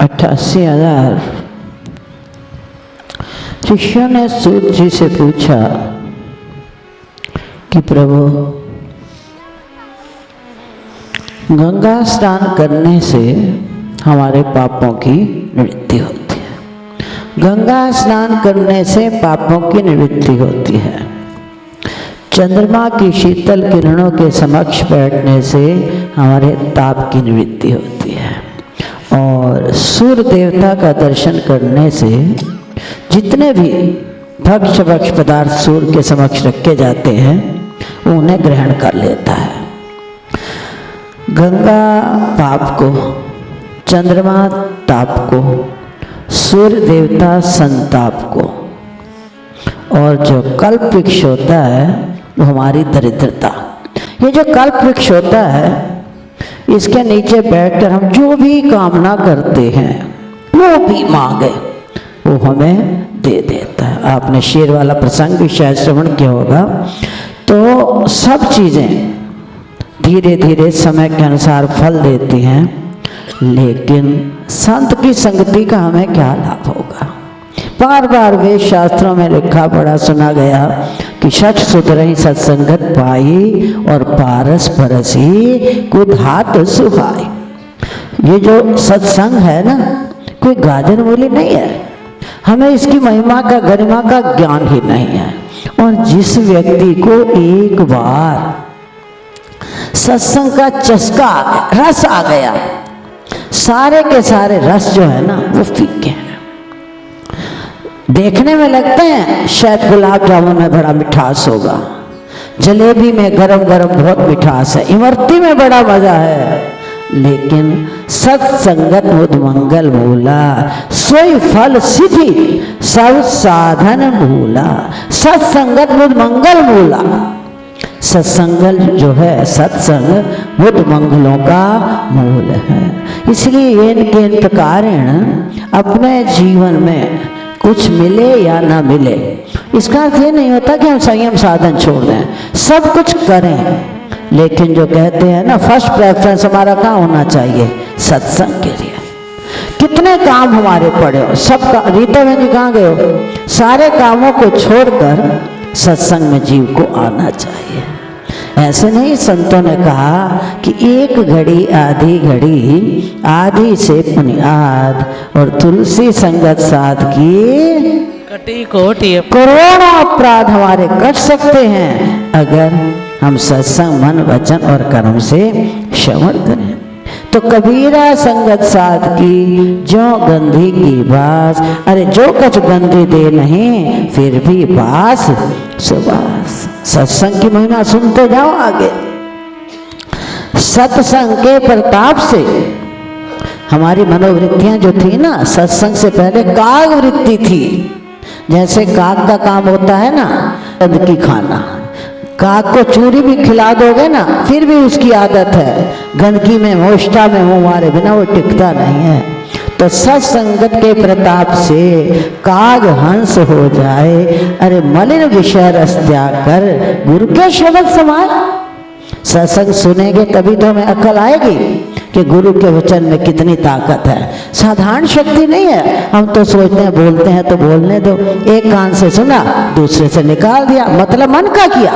88,000 शिष्यों ने सूत जी से पूछा कि प्रभु, गंगा स्नान करने से हमारे पापों की निवृत्ति होती है। गंगा स्नान करने से पापों की निवृत्ति होती है। चंद्रमा की शीतल किरणों के समक्ष बैठने से हमारे ताप की निवृत्ति होती है। और सूर्य देवता का दर्शन करने से जितने भी भक्ष पदार्थ सूर्य के समक्ष रखे जाते हैं वो उन्हें ग्रहण कर लेता है। गंगा पाप को, चंद्रमा ताप को, सूर्य देवता संताप को, और जो कल्प वृक्ष होता है वो हमारी दरिद्रता। ये जो कल्प वृक्ष होता है इसके नीचे बैठकर हम जो भी कामना करते हैं वो भी मांगे वो हमें दे देता है। आपने शेर वाला प्रसंग भी शायद श्रवण किया होगा। तो सब चीज़ें धीरे धीरे समय के अनुसार फल देती हैं, लेकिन संत की संगति का हमें क्या लाभ होगा। बार बार वेद शास्त्रों में लिखा पढ़ा सुना गया कि सच सुधरहि सत्संगत पाई और पारस परसी कुधात सुहाई। ये जो सत्संग है ना, कोई गाजर मूली नहीं है। हमें इसकी महिमा का, गरिमा का ज्ञान ही नहीं है। और जिस व्यक्ति को एक बार सत्संग का चस्का आ गया, रस आ गया, सारे के सारे रस जो है ना वो फीके हैं। देखने में लगते हैं शायद गुलाब जामुन में बड़ा मिठास होगा, जलेबी में गरम गरम बहुत मिठास है, इमरती में बड़ा मजा है, लेकिन सत्संगत मुद मंगल मूला सोई फल सिद्धि सब साधन मूला। सत्संगत मुद मंगल मूला। सत्संगल जो है, सत्संग मुद मंगलों का मूल है। इसलिए इनके प्रकार अपने जीवन में कुछ मिले या ना मिले, इसका अर्थ ये नहीं होता कि हम संयम साधन छोड़ दें, सब कुछ करें, लेकिन जो कहते हैं ना फर्स्ट प्रेफरेंस हमारा कहाँ होना चाहिए, सत्संग के लिए। कितने काम हमारे पड़े हो, सब का रीता बहन जी कहाँ गए हो, सारे कामों को छोड़कर सत्संग में जीव को आना चाहिए। ऐसे नहीं, संतों ने कहा कि एक घड़ी आधी घड़ी आधी से पुनियाद और तुलसी संगत साध की कटी कोटि करोड़ों अपराध हमारे कट सकते हैं अगर हम सत्संग मन वचन और कर्म से श्रवण करें। तो कबीरा संगत साध की जो गंधी की बास, अरे जो कछ गंधी दे नहीं फिर भी बास सुबास। सत्संग की महिमा सुनते जाओ आगे। सत्संग के प्रताप से हमारी मनोवृत्तियां जो थी ना, सत्संग से पहले काग वृत्ति थी। जैसे काग का काम होता है ना गंदगी खाना, काग को चूरी भी खिला दोगे ना फिर भी उसकी आदत है गंदगी में, मोष्टा में मुंह मारे बिना वो टिकता नहीं है। तो सत्संगत के प्रताप से काग हंस हो जाए, अरे मलिन विषय रस त्याग कर गुरु के शब्द समाए। सत्संग सुनेंगे तभी तो हमें अकल आएगी कि गुरु के वचन में कितनी ताकत है। साधारण शक्ति नहीं है। हम तो सोचते हैं बोलते हैं तो बोलने दो, एक कान से सुना दूसरे से निकाल दिया, मतलब मन का किया।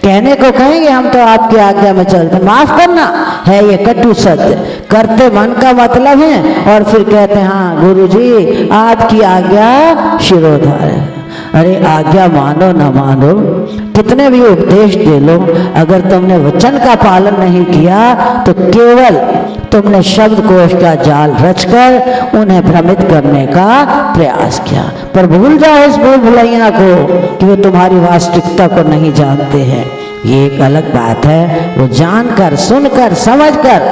कहने को कहेंगे हम तो आपकी आज्ञा में चलते, माफ करना है ये कटु सत्य, करते मन का मतलब है और फिर कहते हैं हाँ गुरुजी आपकी आज्ञा शिरोधार्य है। अरे आज्ञा मानो न मानो, कितने भी उपदेश दे लो, अगर तुमने वचन का पालन नहीं किया तो केवल तुमने शब्द कोश का जाल रचकर उन्हें भ्रमित करने का प्रयास किया। पर भूल जाओ इस भूल भुलैया को कि वो तुम्हारी वास्तविकता को नहीं जानते हैं। ये एक अलग बात है। वो जानकर, सुनकर, समझकर,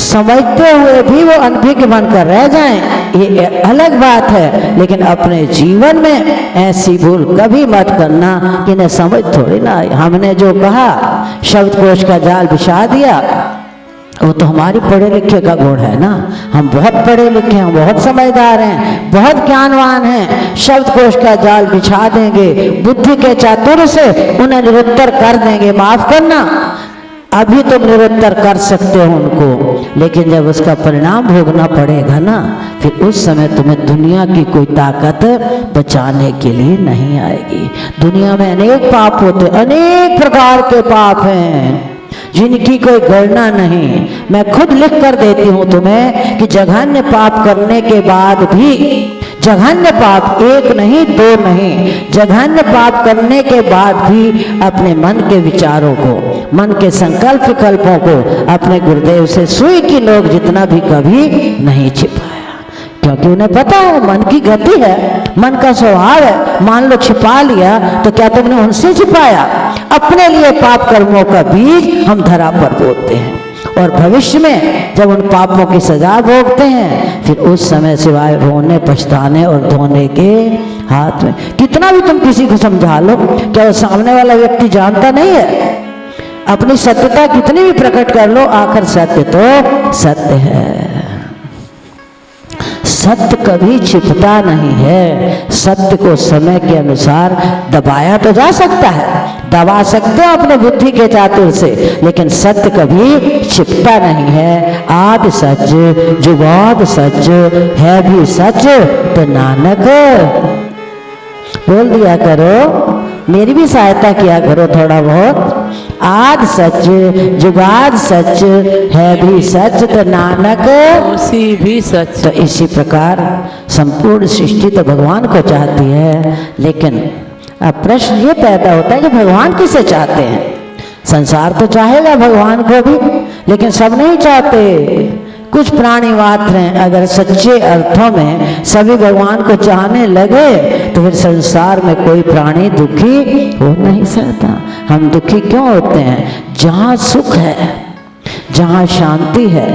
समझते हुए भी वो अनभिज्ञ बनकर रह जाएं, ये अलग बात है। लेकिन अपने जीवन में ऐसी भूल कभी मत करना कि इन्हें समझ थोड़ी ना। हमने जो कहा शब्द कोश का जाल बिछा दिया, वो तो हमारी पढ़े लिखे का गुण है ना। हम बहुत पढ़े लिखे हैं, बहुत समझदार हैं, बहुत ज्ञानवान हैं। शब्द कोश का जाल बिछा देंगे, बुद्धि के चातुर्य से उन्हें निरुत्तर कर देंगे। माफ करना, अभी तो निरुत्तर कर सकते हो उनको, लेकिन जब उसका परिणाम भोगना पड़ेगा ना, फिर उस समय तुम्हें दुनिया की कोई ताकत बचाने के लिए नहीं आएगी। दुनिया में अनेक पाप होते, अनेक प्रकार के पाप हैं जिनकी कोई गणना नहीं। मैं खुद लिख कर देती हूँ तुम्हें कि जघन्य पाप करने के बाद भी, जघन्य पाप एक नहीं दो नहीं, जघन्य पाप करने के बाद भी अपने मन के विचारों को, मन के संकल्प विकल्पों को अपने गुरुदेव से सुई की नोक जितना भी कभी नहीं छिपाया, क्योंकि उन्हें पता है मन की गति है, मन का स्वभाव है। मान लो छिपा लिया तो क्या तुमने उनसे छिपाया? अपने लिए पाप कर्मों का बीज हम धरा पर बोते हैं, और भविष्य में जब उन पापों की सजा भोगते हैं, फिर उस समय सिवाय रोने पछताने और धोने के हाथ में। कितना भी तुम किसी को समझा लो, क्या वो सामने वाला व्यक्ति जानता नहीं है? अपनी सत्यता कितनी भी प्रकट कर लो, आखिर सत्य तो सत्य है। सत्य कभी छिपता नहीं है। सत्य को समय के अनुसार दबाया तो जा सकता है, दबा सकते हो अपने बुद्धि के चातुर से, लेकिन सत्य कभी छिपता नहीं है। आदि सच जुगाद सच है भी सच, तो नानक बोल दिया करो, मेरी भी सहायता किया करो थोड़ा बहुत। आद सच जुगाद सच है भी सच, तो नानक उसी भी सच। तो इसी प्रकार संपूर्ण सृष्टि तो भगवान को चाहती है, लेकिन अब प्रश्न ये पैदा होता है कि भगवान किसे चाहते हैं? संसार तो चाहेगा भगवान को भी, लेकिन सब नहीं चाहते। कुछ प्राणी मात्र हैं। अगर सच्चे अर्थों में सभी भगवान को चाहने लगे तो फिर संसार में कोई प्राणी दुखी हो नहीं सकता। हम दुखी क्यों होते हैं? जहाँ सुख है, जहाँ शांति है,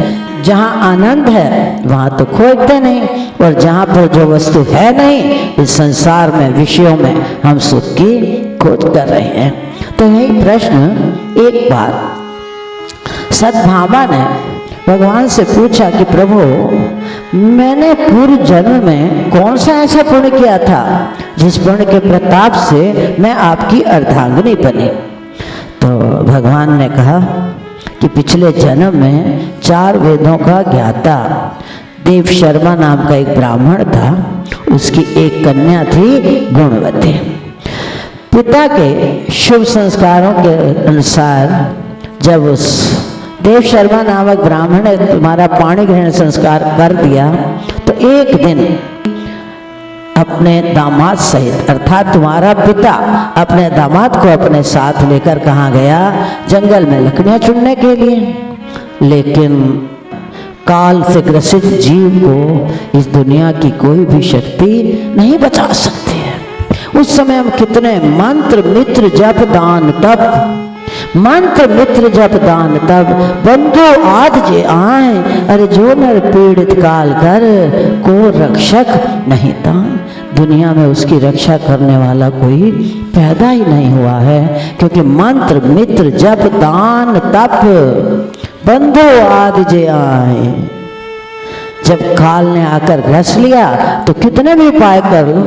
जहाँ आनंद है, वहाँ तो खोजते नहीं, और जहाँ पर जो वस्तु है नहीं, इस संसार में विषयों में हम सुख की खोज कर रहे हैं। तो यही प्रश्न एक बार सद्भामा ने भगवान से पूछा कि प्रभु, मैंने पूर्व जन्म में कौन सा ऐसा पुण्य किया था जिस पुण्य के प्रताप से मैं आपकी अर्धांगिनी बनी? तो भगवान ने कहा कि पिछले जन्म में 4 वेदों का ज्ञाता देव शर्मा नाम का एक ब्राह्मण था, उसकी एक कन्या थी गुणवती। पिता के शुभ संस्कारों के अनुसार जब उस देव शर्मा नामक ब्राह्मण ने तुम्हारा पाणी ग्रहण संस्कार कर दिया, तो एक दिन अपने दामाद सहित, अर्थात तुम्हारा पिता अपने दामाद को अपने साथ लेकर कहाँ गया? जंगल में लकड़ियाँ चुनने के लिए। लेकिन काल से ग्रसित जीव को इस दुनिया की कोई भी शक्ति नहीं बचा सकती है। उस समय हम कितने मंत्र मित्र जप दान तप, मंत्र मित्र जप दान तब, बंधु आद जे आए, अरे जो नर पीड़ित काल कर, को रक्षक नहीं तान। दुनिया में उसकी रक्षा करने वाला कोई पैदा ही नहीं हुआ है, क्योंकि मंत्र मित्र जप दान तप, बंधु आद जे आए। जब काल ने आकर ग्रस लिया तो कितने भी उपाय कर लो,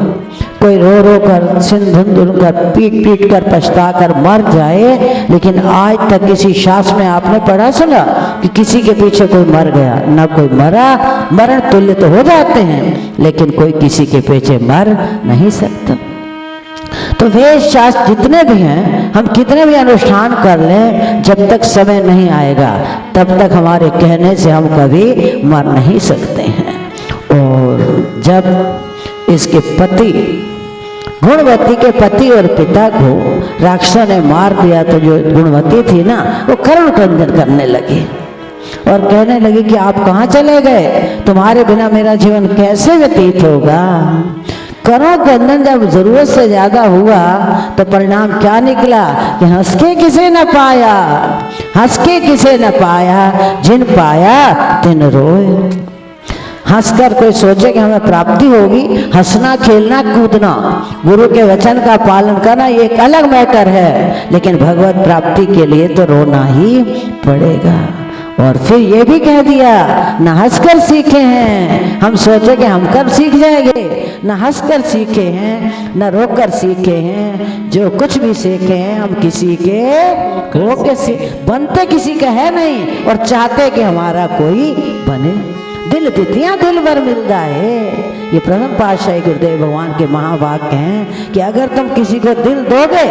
कोई रो रो कर सिंधुन कर पीट पीट कर पछता कर मर जाए, लेकिन आज तक किसी शास्त्र में आपने पढ़ा सुना कि किसी के पीछे कोई मर गया? ना कोई मरा। मरण तुल्य तो हो जाते हैं, लेकिन कोई किसी के पीछे मर नहीं सकता। तो वेद शास्त्र जितने भी हैं, हम कितने भी अनुष्ठान कर लें, जब तक समय नहीं आएगा तब तक हमारे कहने से हम कभी मर नहीं सकते हैं। और जब इसके पति, गुणवती के पति और पिता को राक्षसों ने मार दिया, तो जो गुणवती थी ना, वो करुण क्रंदन करने लगी और कहने लगी कि आप कहाँ चले गए? तुम्हारे बिना मेरा जीवन कैसे व्यतीत होगा? करुण क्रंदन जब जरूरत से ज्यादा हुआ तो परिणाम क्या निकला कि हंस के किसे न पाया, हंस के किसे न पाया, जिन पाया तिन रोए। हंसकर कोई सोचे कि हमें प्राप्ति होगी, हंसना खेलना कूदना, गुरु के वचन का पालन करना, ये एक अलग मैटर है, लेकिन भगवत प्राप्ति के लिए तो रोना ही पड़ेगा। और फिर ये भी कह दिया, न हंसकर सीखे हैं, हम सोचे कि हम कब सीख जाएंगे, न हंसकर सीखे हैं न रोकर सीखे हैं, जो कुछ भी सीखे हैं हम किसी के होके बनते किसी का है नहीं और चाहते कि हमारा कोई बने। दिल दितियां दिल भर मिलता है, ये प्रथम पातशाही गुरुदेव भगवान के महावाक्य हैं कि अगर तुम किसी को दिल दोगे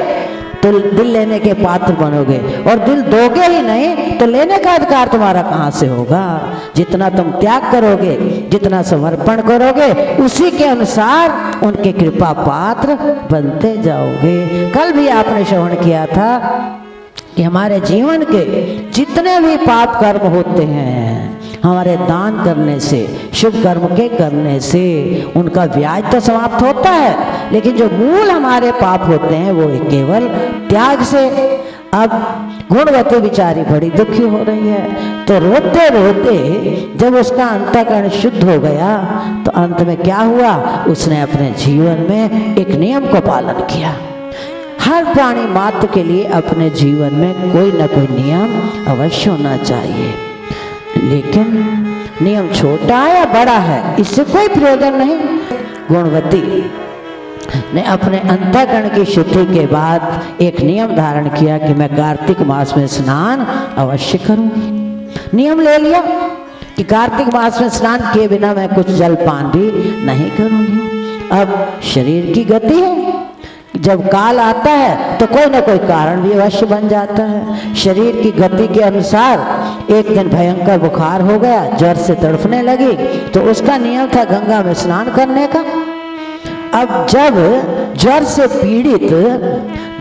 तो दिल लेने के पात्र बनोगे, और दिल दोगे ही नहीं तो लेने का अधिकार तुम्हारा कहाँ से होगा। जितना तुम त्याग करोगे, जितना समर्पण करोगे, उसी के अनुसार उनके कृपा पात्र बनते जाओगे। कल भी आपने श्रवण किया था कि हमारे जीवन के जितने भी पाप कर्म होते हैं, हमारे दान करने से, शुभ कर्म के करने से उनका ब्याज तो समाप्त होता है, लेकिन जो मूल हमारे पाप होते हैं वो केवल त्याग से। अब गुणवती बेचारी बड़ी दुखी हो रही है, तो रोते रोते जब उसका अंतःकरण शुद्ध हो गया तो अंत में क्या हुआ, उसने अपने जीवन में एक नियम को पालन किया। हर प्राणी मात्र के लिए अपने जीवन में कोई न कोई नियम अवश्य होना चाहिए, लेकिन नियम छोटा है या बड़ा है इससे कोई प्रयोजन नहीं। गुणवती ने अपने अंतःकरण की शुद्धि के बाद एक नियम धारण किया कि मैं कार्तिक मास में स्नान अवश्य करूंगी। नियम ले लिया कि कार्तिक मास में स्नान किए बिना मैं कुछ जलपान भी नहीं करूंगी। अब शरीर की गति है, जब काल आता है तो कोई ना कोई कारण भी अवश्य बन जाता है। शरीर की गति के अनुसार एक दिन भयंकर बुखार हो गया, ज्वर से तड़फने लगी, तो उसका नियम था गंगा में स्नान करने का। अब जब ज्वर से पीड़ित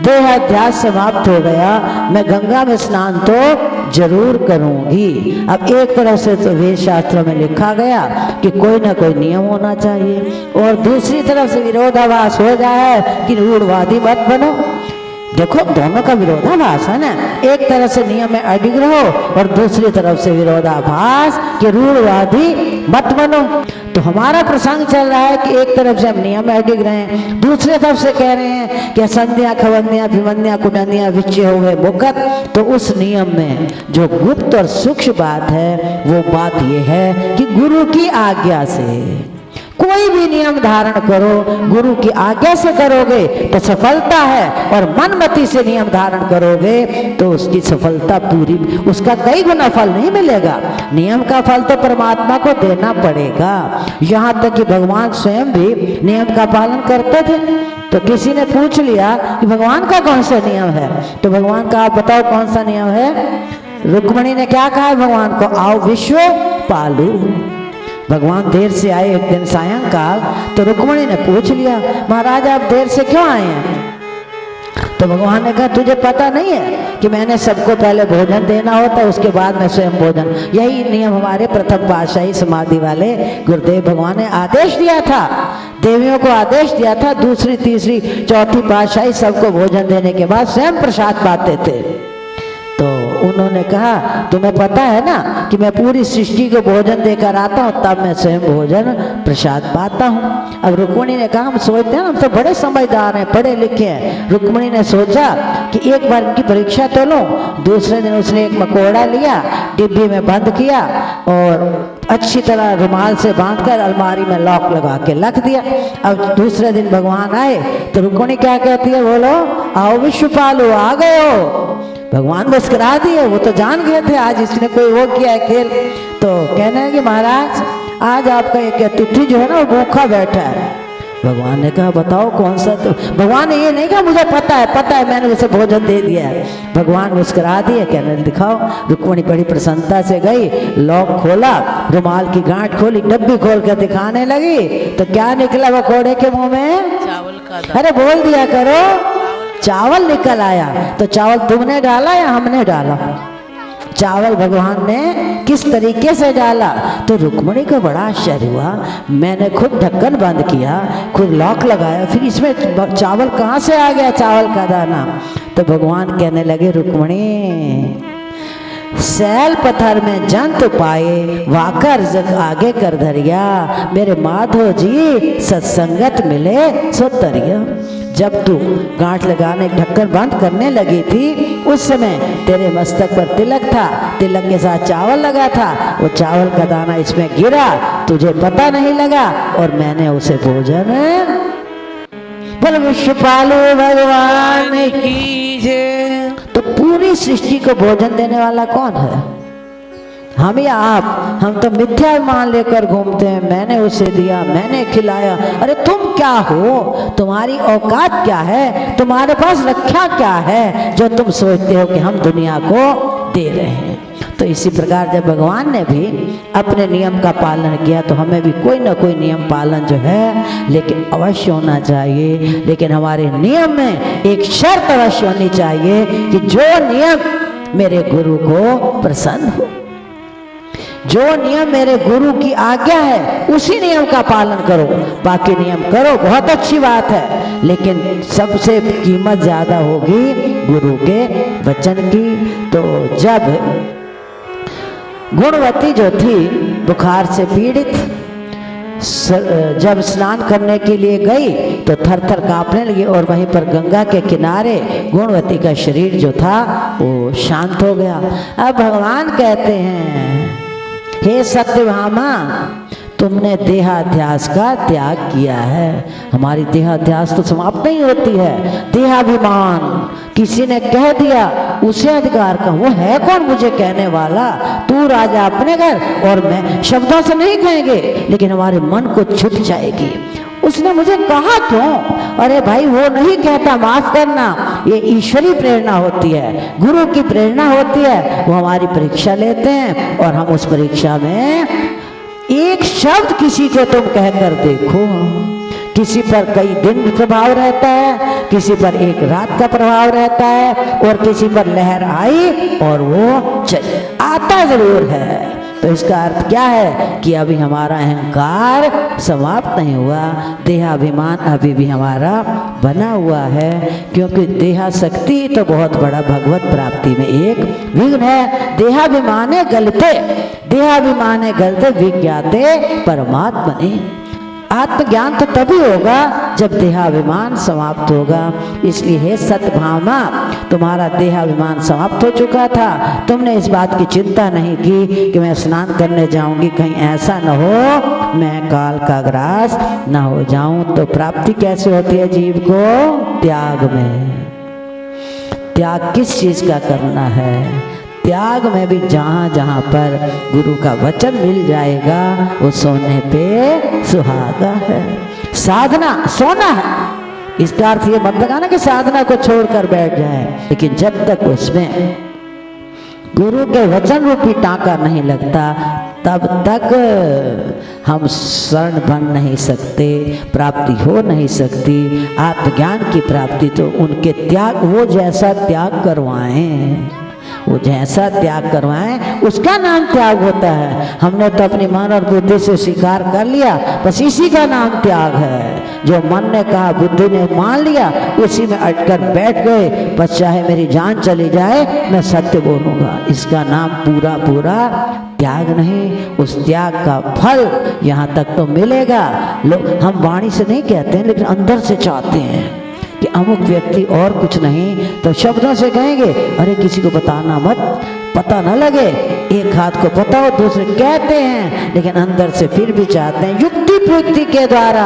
देहाध्यास समाप्त हो गया, मैं गंगा में स्नान तो जरूर करूंगी। अब एक तरफ से तो वेद शास्त्रों में लिखा गया कि कोई ना कोई नियम होना चाहिए, और दूसरी तरफ से विरोधाभास हो जाए कि रूढ़वादी मत बनो। देखो दोनों का विरोधाभास है ना, एक तरफ से नियम में अडिग रहो और दूसरी तरफ से विरोधाभास कि रूढ़वादी मत बनो। तो हमारा प्रसंग चल रहा है कि एक तरफ से हम नियम में अडिग रहे हैं, दूसरी तरफ से कह रहे हैं कि संध्या खवंध्या भिवंध्या कुटंध्या विच्चे हो गए मुकत। तो उस नियम में जो गुप्त और सूक्ष्म बात है वो बात ये है कि गुरु की आज्ञा से कोई भी नियम धारण करो, गुरु की आज्ञा से करोगे तो सफलता है, और मनमति से नियम धारण करोगे तो उसकी सफलता पूरी, उसका कई गुना फल नहीं मिलेगा। नियम का फल तो परमात्मा को देना पड़ेगा। यहाँ तक कि भगवान स्वयं भी नियम का पालन करते थे। तो किसी ने पूछ लिया कि भगवान का कौन सा नियम है, तो भगवान का आप बताओ कौन सा नियम है। रुक्मिणी ने क्या कहा भगवान को, आओ विश्व पालू। भगवान देर से आए एक दिन सायंकाल, तो रुक्मिणी ने पूछ लिया महाराज आप देर से क्यों आए हैं। तो भगवान ने कहा तुझे पता नहीं है कि मैंने सबको पहले भोजन देना होता, उसके बाद में स्वयं भोजन। यही नियम हमारे प्रथम पातशाही समाधि वाले गुरुदेव भगवान ने आदेश दिया था, देवियों को आदेश दिया था, दूसरी तीसरी चौथी पातशाही सबको भोजन देने के बाद स्वयं प्रसाद पाते थे। तो उन्होंने कहा तुम्हें पता है ना कि मैं पूरी सृष्टि को भोजन देकर आता हूँ, तब मैं स्वयं भोजन प्रसाद पाता हूँ। अब रुक्मिणी ने कहा हम सोचते हैं हम तो बड़े समझदार हैं, पढ़े लिखे हैं। रुक्मिणी ने सोचा कि एक बार इनकी परीक्षा तो लो। दूसरे दिन उसने एक मकोड़ा लिया, डिब्बी में बंद किया और अच्छी तरह रुमाल से बांधकर अलमारी में लॉक लगा के रख दिया। अब दूसरे दिन भगवान आए तो रुक्मिणी क्या कहती है, बोलो आओ विश्वपालू आ गए हो। भगवान मुस्कुरा दिए, वो तो जान गए थे आज इसने कोई वो किया है खेल। तो कहने लगे महाराज आज आपका एक अतिथि जो है ना वो भूखा बैठा है। भगवान ने कहा बताओ कौन सा। तो भगवान ने ये नहीं कहा मुझे पता है मैंने उसे भोजन दे दिया है। भगवान मुस्कुरा दिए, कहने दिखाओ। रुक्मिणी बड़ी प्रसन्नता से गई, लॉक खोला, रुमाल की गांठ खोली, डब्बी खोल कर दिखाने लगी, तो क्या निकला घोड़े के मुंह में, चावल का अरे बोल दिया करो, चावल निकल आया। तो चावल तुमने डाला या हमने डाला? चावल भगवान ने किस तरीके से डाला? तो रुक्मिणी को बड़ा आश्चर्य हुआ, मैंने खुद ढक्कन बंद किया, खुद लॉक लगाया, फिर इसमें चावल कहाँ से आ गया, चावल का दाना? तो भगवान कहने लगे रुक्मिणी सैल पत्थर में जंत पाए, वाकर जग आगे कर धरिया, मेरे माधो जी सत्संगत मिले सो तरिया। जब तू गांठ लगाने ढक्कन बंद करने लगी थी उस समय तेरे मस्तक पर तिलक था, तिलक के साथ चावल लगा था, वो चावल का दाना इसमें गिरा, तुझे पता नहीं लगा और मैंने उसे भोजन। बोल विश्वपालु भगवान की जय। तो पूरी सृष्टि को भोजन देने वाला कौन है? हम या आप? हम तो मिथ्या मान लेकर घूमते हैं, मैंने उसे दिया, मैंने खिलाया। अरे तुम क्या हो? तुम्हारी औकात क्या है? तुम्हारे पास रखा क्या है जो तुम सोचते हो कि हम दुनिया को दे रहे हैं? तो इसी प्रकार जब भगवान ने भी अपने नियम का पालन किया तो हमें भी कोई ना कोई नियम पालन जो है लेकिन अवश्य होना चाहिए। लेकिन हमारे नियम में एक शर्त अवश्य होनी चाहिए कि जो नियम मेरे गुरु को प्रसन्न हो, जो नियम मेरे गुरु की आज्ञा है उसी नियम का पालन करो। बाकी नियम करो, बहुत अच्छी बात है, लेकिन सबसे कीमत ज्यादा होगी गुरु के वचन की। तो जब गुणवती जो थी बुखार से पीड़ित, जब स्नान करने के लिए गई तो थर थर कांपने लगी और वहीं पर गंगा के किनारे गुणवती का शरीर जो था वो शांत हो गया। अब भगवान कहते हैं, हे सत्यभामा, तुमने देहाध्यास का त्याग किया है। हमारी देहाध्यास तो समाप्त नहीं होती है। देहाभिमान किसी ने कह दिया उसे अधिकार का, वो है कौन मुझे कहने वाला? तू राजा अपने घर और मैं, शब्दों से नहीं कहेंगे लेकिन हमारे मन को छुट जाएगी। उसने मुझे कहा क्यों? अरे भाई वो नहीं कहता, माफ करना, ये ईश्वरी प्रेरणा होती है, गुरु की प्रेरणा होती है। वो हमारी परीक्षा लेते हैं और हम उस परीक्षा में एक शब्द किसी को तुम कहकर देखो। किसी पर कई दिन प्रभाव रहता है, किसी पर एक रात का प्रभाव रहता है और किसी पर लहर आई और वो चले, आता जरूर है। तो इसका अर्थ क्या है कि अभी हमारा अहंकार समाप्त नहीं हुआ, देहाभिमान अभी भी हमारा बना हुआ है। क्योंकि देहाशक्ति तो बहुत बड़ा भगवत प्राप्ति में एक विघ्न है। देहाभिमाने गलते, देहाभिमाने गलते विज्ञाते परमात्मने। आत्मज्ञान तो तभी होगा जब देहाभिमान समाप्त होगा। इसलिए हे सत्यभामा, तुम्हारा देहाभिमान समाप्त हो चुका था। तुमने इस बात की चिंता नहीं की कि मैं स्नान करने जाऊंगी, कहीं ऐसा न हो मैं काल का ग्रास न हो जाऊं। तो प्राप्ति कैसे होती है जीव को? त्याग में। त्याग किस चीज का करना है? त्याग में भी जहाँ जहाँ पर गुरु का वचन मिल जाएगा वो सोने पे सुहागा है। साधना सोना है, इसका अर्थ ये मत लगाना कि साधना को छोड़कर बैठ जाए, लेकिन जब तक उसमें गुरु के वचन रूपी टांका नहीं लगता तब तक हम शरण बन नहीं सकते, प्राप्ति हो नहीं सकती। आत्मज्ञान की प्राप्ति तो उनके त्याग, वो जैसा त्याग करवाएं, वो जैसा त्याग करवाएं उसका नाम त्याग होता है। हमने तो अपनी मन और बुद्धि से स्वीकार कर लिया, बस इसी का नाम त्याग है। जो मन ने कहा, बुद्धि ने मान लिया, उसी में अटकर बैठ गए, बस चाहे मेरी जान चली जाए मैं सत्य बोलूँगा। इसका नाम पूरा पूरा त्याग नहीं। उस त्याग का फल यहाँ तक तो मिलेगा। लोग हम वाणी से नहीं कहते हैं लेकिन अंदर से चाहते हैं कि अमुक व्यक्ति और कुछ नहीं तो शब्दों से कहेंगे, अरे किसी को बताना मत, पता न लगे। एक हाथ को पता हो, दूसरे कहते हैं लेकिन अंदर से फिर भी चाहते हैं युक्ति प्रयुक्ति के द्वारा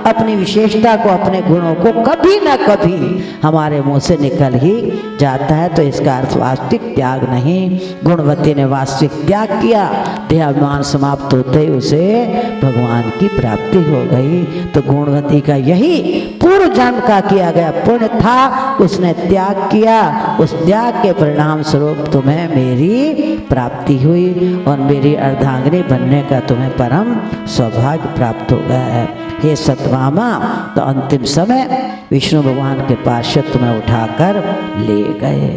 अपनी विशेषता को, अपने गुणों को कभी ना कभी हमारे मुंह से निकल ही जाता है। तो इसका अर्थ वास्तविक त्याग नहीं। गुणवती ने वास्तविक त्याग किया, देहाभिमान समाप्त होते ही उसे भगवान की प्राप्ति हो गई। तो गुणवती का यही पूर्व जन्म का किया गया पुण्य था, उसने त्याग किया, उस त्याग के परिणाम स्वरूप तुम्हें मेरी प्राप्ति हुई और मेरी अर्धांगिनी बनने का तुम्हें परम सौभाग्य प्राप्त हो गया है। हे सत्यभामा, तो अंतिम समय विष्णु भगवान के पार्षद तुम्हें उठाकर ले गए।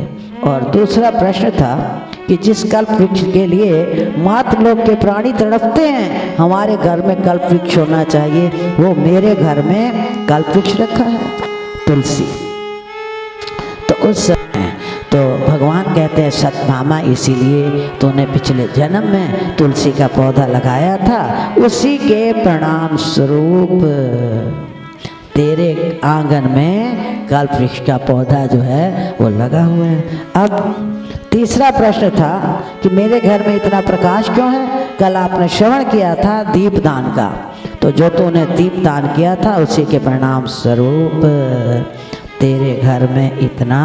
और दूसरा प्रश्न था कि जिस कल्प वृक्ष के लिए मात्र लोग के प्राणी तड़पते हैं, हमारे घर में कल्प वृक्ष होना चाहिए, वो मेरे घर में कल्प वृक्ष रखा है, तुलसी। तो उस तो भगवान कहते हैं सत्यभामा, इसीलिए तूने पिछले जन्म में तुलसी का पौधा लगाया था, उसी के परिणाम स्वरूप तेरे आंगन में कल्प वृक्ष का पौधा जो है वो लगा हुआ है। अब तीसरा प्रश्न था कि मेरे घर में इतना प्रकाश क्यों है। कल आपने श्रवण किया था दीपदान का, तो जो तूने दीपदान किया था उसी के परिणाम स्वरूप तेरे घर में इतना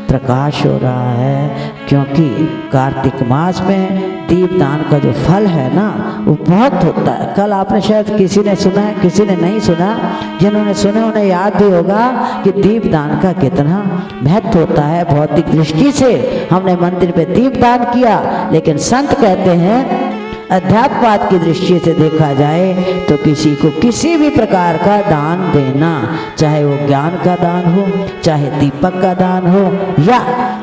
प्रकाश हो रहा है, क्योंकि कार्तिक मास में दीपदान का जो फल है ना वो बहुत होता है। कल आपने शायद किसी ने सुना है, किसी ने नहीं सुना। जिन्होंने सुने उन्हें याद भी होगा कि दीपदान का कितना महत्व होता है। भौतिक दृष्टि से हमने मंदिर में दीपदान किया, लेकिन संत कहते हैं अध्यात्मवाद की दृष्टि से देखा जाए तो किसी को किसी भी प्रकार का दान देना, चाहे वो ज्ञान का दान हो, चाहे दीपक का दान हो, या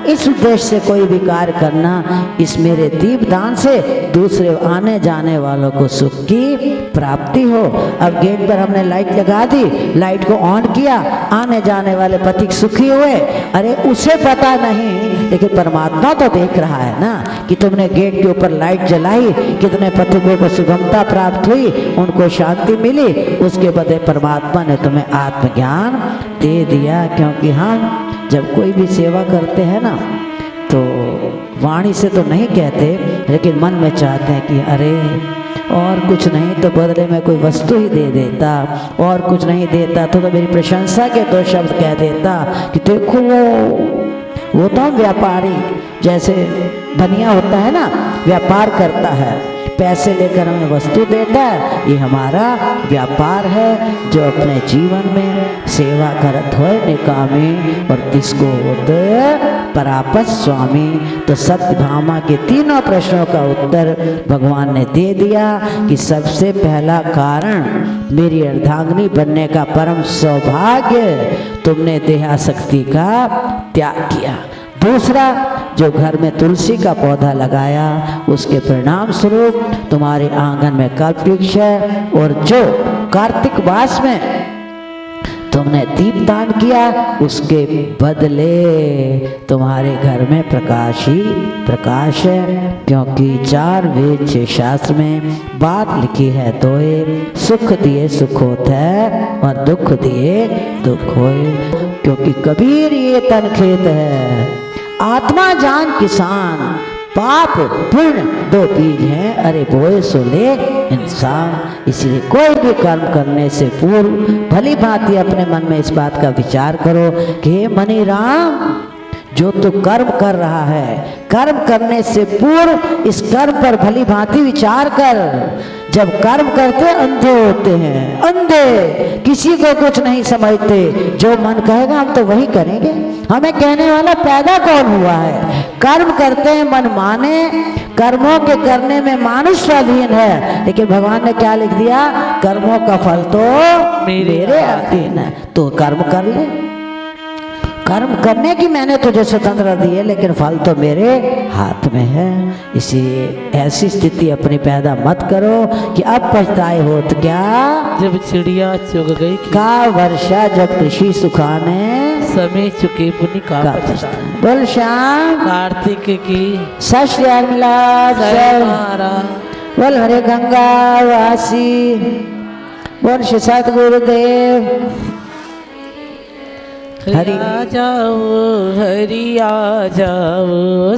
इस उद्देश्य से कोई भी कार्य करना, इस मेरे दीपदान से दूसरे आने जाने वालों को सुख की प्राप्ति हो। अब गेट पर हमने लाइट लगा दी, लाइट को ऑन किया, आने जाने वाले पथिक सुखी हुए। अरे उसे पता नहीं, लेकिन परमात्मा तो देख रहा है ना कि तुमने गेट के ऊपर लाइट जलाई, कितने पथिकों को सुगमता प्राप्त हुई, उनको शांति मिली, उसके बदले परमात्मा ने तुम्हें आत्मज्ञान दे दिया। क्योंकि हम जब कोई भी सेवा करते हैं ना तो वाणी से तो नहीं कहते, लेकिन मन में चाहते हैं कि अरे और कुछ नहीं तो बदले में कोई वस्तु ही दे देता, और कुछ नहीं देता तो मेरी प्रशंसा के दो शब्द कह देता कि देखो वो तो हम व्यापारी, जैसे बनिया होता है ना, व्यापार करता है, पैसे लेकर हमें वस्तु देता है, ये हमारा व्यापार है। जो अपने जीवन में सेवा करत होए निकामी और तिसको होते परापत स्वामी। तो सत्यभामा के तीनों प्रश्नों का उत्तर भगवान ने दे दिया कि सबसे पहला कारण मेरी अर्धांगिनी बनने का परम सौभाग्य, तुमने देहासक्ति का त्याग किया। दूसरा, जो घर में तुलसी का पौधा लगाया उसके परिणाम स्वरूप तुम्हारे आंगन में कल्पवृक्ष है, और जो कार्तिक मास में तुमने दीपदान किया उसके बदले तुम्हारे घर में प्रकाश ही प्रकाश है। क्योंकि 4 वेद 6 शास्त्र में बात लिखी है, दोए सुख दिए सुख होता है और दुख दिए दुख होए। क्योंकि कबीर ये तन खेत है, आत्मा जान किसान, पाप पुण्य 2 बीज हैं, अरे बोए सो ले इंसान। इसलिए कोई भी कर्म करने से पूर्व भली भांति अपने मन में इस बात का विचार करो कि हे मनी राम, जो तू कर्म कर रहा है, कर्म करने से पूर्व इस कर्म पर भली भांति विचार कर। जब कर्म करते अंधे होते हैं, अंधे, किसी को कुछ नहीं समझते, जो मन कहेगा हम तो वही करेंगे, हमें कहने वाला पैदा कौन हुआ है। कर्म करते हैं मन माने, कर्मों के करने में मानुष स्वाधीन है, लेकिन भगवान ने क्या लिख दिया, कर्मों का फल तो मेरे अधीन है। तो कर्म कर ले, कर्म करने की मैंने तुझे स्वतंत्रता दी है, लेकिन फल तो मेरे हाथ में है। इसलिए ऐसी स्थिति अपनी पैदा मत करो कि अब पछताए हो तो क्या, जब चिड़िया चुग गई का वर्षा जब कृषि सुखाने समय चुके पुण्य का पछतावा। बोल श्याम कार्तिक की सश्री मिलाद, बोल हरे गंगा वासी, बोल श्री सतगुरुदेव। हरि आ जाओ, हरि आ जाओ।